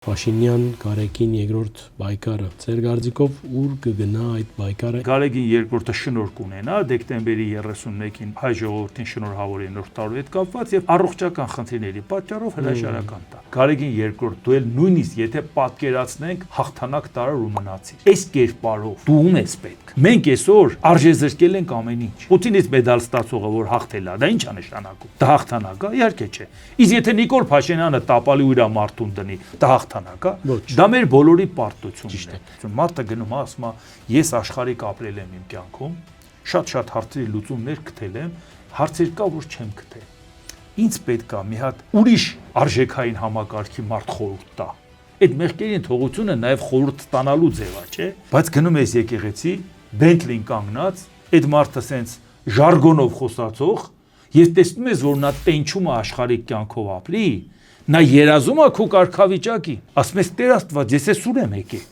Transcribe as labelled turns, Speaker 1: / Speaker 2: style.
Speaker 1: Փաշինյան, Գարեգին երկրորդ պայքարը։ Ձեր կարծիքով ուր կգնա այդ պայքարը։
Speaker 2: Գարեգին երկրորդը շնորհ կունենա դեկտեմբերի 31-ին հայ ժողովրդին շնորհավորի նոր տարու հետ կապված եւ առողջական խնդիրների պատճառով հրաժարական տա։ Գարեգին երկրորդ դու էլ նույնիսկ եթե պատկերացնենք հաղթանակ տարար ու մնացի։ Այս կերպարով դու ում ես պետք։ Մենք այսօր արժեզրկել ենք ամեն ինչ։ Պուտինից մեդալ ստացողը որ հաղթել է, դա ի՞նչ է նշանակում։ Դա հաղթանակ է, իհարկե չէ։ Իսկ եթե Նիկոլ Փաշինյանը տապալի ու իր մարտուն դնի, դա հաղթանակ է։ Դա մեր բոլորի պարտությունն է։ Մարդը գնում է, ասում է, ես աշխարհիկ ապրել եմ իմ կյանքում, շատ հարցերի լուծումներ գտել եմ, հարցեր կա, որ չեմ գտել։ Ինձ պետք է մի հատ ուրիշ արժեքային համակարգի մարդ խորհուրդ տա։ Այդ մեղքերին թողությունը նաև խորհուրդ ստանալու ձև է, չէ՞։ Բայց գնում ես եկեղեցի, Բենթլին կանգնած, այդ մարդը սենց ժարգոնով խոսացող, ես տեսնում ես, որ նա տենչում է աշխարհիկ կյանքով ապրի, նա երազում է քո կարգավիճակի, ասում ես Տեր Աստված, ես էս ուր եմ եկել։